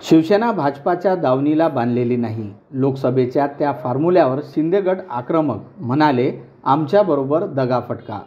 शिवसेना भाजपाच्या दावणीला बांधलेली नाही. लोकसभेच्या त्या फॉर्म्युल्यावर शिंदे गट आक्रमक म्हणाले, आमच्याबरोबर दगाफटका.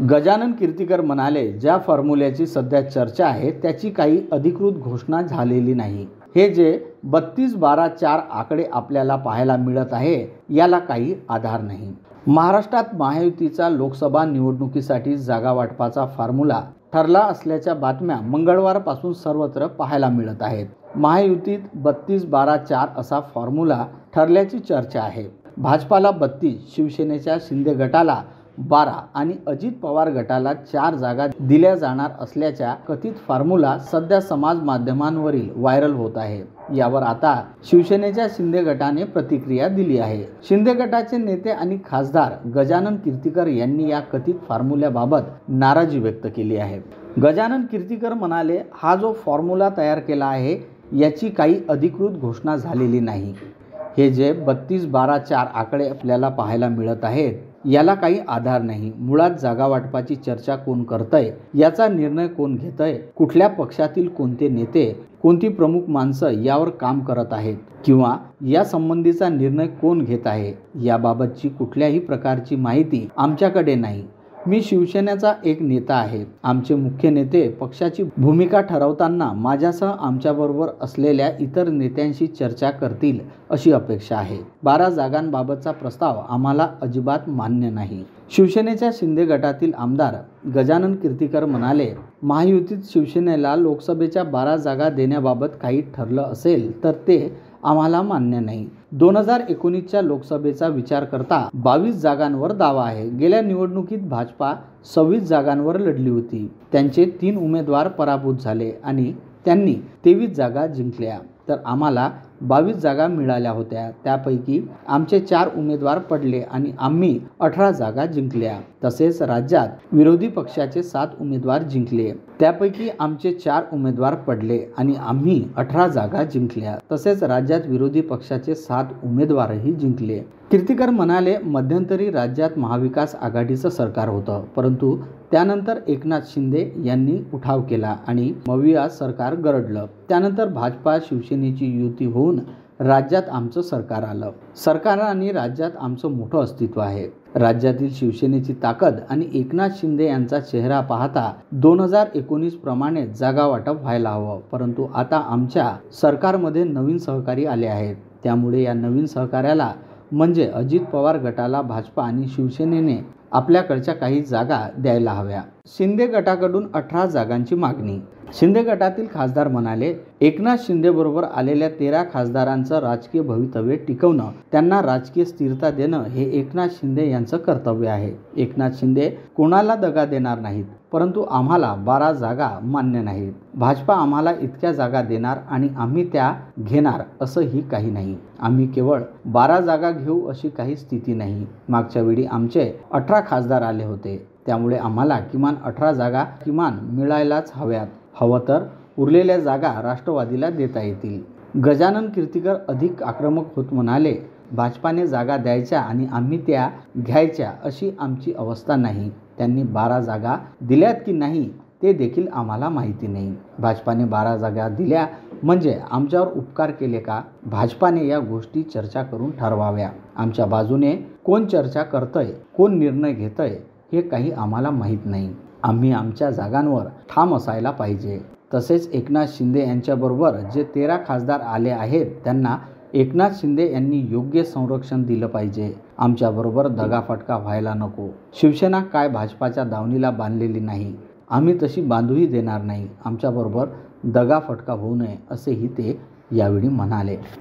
गजानन कीर्तीकर म्हणाले, ज्या फॉर्म्युल्याची सध्या चर्चा आहे त्याची काही अधिकृत घोषणा झालेली नाही. हे जे 32-12-4 आकडे आपल्याला पाहायला मिळत आहे याला काही आधार नाही. महाराष्ट्रात महायुतीचा लोकसभा निवडणुकीसाठी जागा वाटपाचा फॉर्म्युला ठरला असल्याच्या बातम्या मंगळवारपासून सर्वत्र पाहायला मिळत आहेत. महायुतीत 32-12-4 असा फॉर्म्युला ठरल्याची चर्चा आहे. भाजपाला 32, शिवसेनेच्या शिंदे गटाला 12 आणि अजित पवार गटाला 4 जागा दिल्या जाणार असल्याच्या कथित फॉर्म्युला सध्या समाज माध्यमांवरील व्हायरल होत आहे. यावर आता शिवसेनेच्या शिंदे गटाने प्रतिक्रिया दिली आहे. शिंदे गटाचे नेते आणि खासदार गजानन कीर्तीकर यांनी या कथित फॉर्म्युल्याबाबत नाराजी व्यक्त केली आहे. गजानन कीर्तीकर म्हणाले, हा जो फॉर्म्युला तयार केला आहे याची काही अधिकृत घोषणा झालेली नाही. हे जे 32-12-4 आकडे आपल्याला पाहायला मिळत आहेत याला काही आधार नाही. मुळात जागा वाटपाची चर्चा कोण करतंय, याचा निर्णय कोण घेतंय, कुठल्या पक्षातील कोणते नेते, कोणती प्रमुख माणसं यावर काम करत आहेत किंवा या संबंधीचा निर्णय कोण घेत आहे याबाबतची कुठल्याही प्रकारची माहिती आमच्याकडे नाही. मी शिवसेनेचा एक नेता आहे. आमचे मुख्य नेते पक्षाची भूमिका ठरवताना माझ्यासह आमच्याबरोबर असलेल्या इतर नेत्यांशी चर्चा करतील अशी अपेक्षा आहे. 12 जागांबाबतचा प्रस्ताव आम्हाला अजिबात मान्य नाही. शिवसेनेच्या शिंदे गटातील आमदार गजानन कीर्तीकर म्हणाले, महायुतीत शिवसेनेला लोकसभेच्या 12 जागा देण्याबाबत काही ठरलं असेल तर ते आम्हाला मान्य नाही. 2019च्या लोकसभेचा विचार करता 22 जागांवर दावा आहे. गेल्या निवडणुकीत भाजपा 26 जागांवर लढली होती. त्यांचे 3 उमेदवार पराभूत झाले आणि त्यांनी 23 जागा जिंकल्या, तर आम्हाला 22 जागा मिळाल्या होत्या. त्यापैकी आमचे 4 उमेदवार पडले आणि आम्ही 18 जागा जिंकल्या. तसेच राज्यात विरोधी पक्षाचे 7 उमेदवार जिंकले, त्यापैकी आमचे 4 उमेदवार पडले आणि आम्ही 18 जागा जिंकल्या. तसेच राज्यात विरोधी पक्षाचे 7 उमेदवारही जिंकले. कीर्तीकर म्हणाले, मध्यंतरी राज्यात महाविकास आघाडीचं सरकार होतं, परंतु त्यानंतर एकनाथ शिंदे यांनी उठाव केला आणि मविया सरकार गरडलं. त्यानंतर भाजपा शिवसेनेची युती होऊन राज्यात आमचं सरकार आलं. सरकार आणि राज्यात आमचं मोठं अस्तित्व आहे. राज्यातील शिवसेनेची ताकद आणि एकनाथ शिंदे यांचा चेहरा पाहता 2019 प्रमाणे जागा वाटप व्हायला हवं. परंतु आता आमच्या सरकारमध्ये नवीन सहकारी आले आहेत. त्यामुळे या नवीन सहकार्याला म्हणजे अजित पवार गटाला भाजपा आणि शिवसेनेने आपल्याकडच्या काही जागा द्यायला हव्या. शिंदे गटाकडून 18 जागांची मागणी. शिंदे गटातील खासदार म्हणाले, एकनाथ शिंदे बरोबर आलेल्या 13 खासदारांचं राजकीय भवितव्य टिकवणं, त्यांना राजकीय स्थिरता देणं हे एकनाथ शिंदे यांचं कर्तव्य आहे. एकनाथ शिंदे कोणाला दगा देणार नाहीत, परंतु आम्हाला 12 जागा मान्य नाहीत. भाजपा आम्हाला इतक्या जागा देणार आणि आम्ही त्या घेणार असंही काही नाही. आम्ही केवळ 12 जागा घेऊ अशी काही स्थिती नाही. मागच्या वेळी आमचे 18 खासदार आले होते, त्यामुळे आम्हाला किमान 18 जागा किमान मिळायलाच हव्यात. हवं तर उरलेल्या जागा राष्ट्रवादीला देता येतील. गजानन कीर्तीकर अधिक आक्रमक होत म्हणाले, भाजपाने जागा द्यायच्या आणि आम्ही त्या घ्यायच्या अशी आमची अवस्था नाही. त्यांनी 12 जागा दिल्यात की नाही ते देखील आम्हाला माहिती नाही. भाजपाने 12 जागा दिल्या म्हणजे आमच्यावर उपकार केले का? भाजपाने या गोष्टी चर्चा करून ठरवाव्या. आमच्या बाजूने कोण चर्चा करतंय, कोण निर्णय घेतंय हे काही आम्हाला माहीत नाही. आम्ही आमच्या जागांवर ठाम असायला पाहिजे. तसेच एकनाथ शिंदे यांच्याबरोबर जे 13 खासदार आले आहेत त्यांना एकनाथ शिंदे यांनी योग्य संरक्षण दिलं पाहिजे. आमच्याबरोबर दगाफटका व्हायला नको. शिवसेना काय भाजपाच्या दावणीला बांधलेली नाही. आम्ही तशी बांधूही देणार नाही. आमच्याबरोबर दगाफटका होऊ नये असेही ते यावेळी म्हणाले.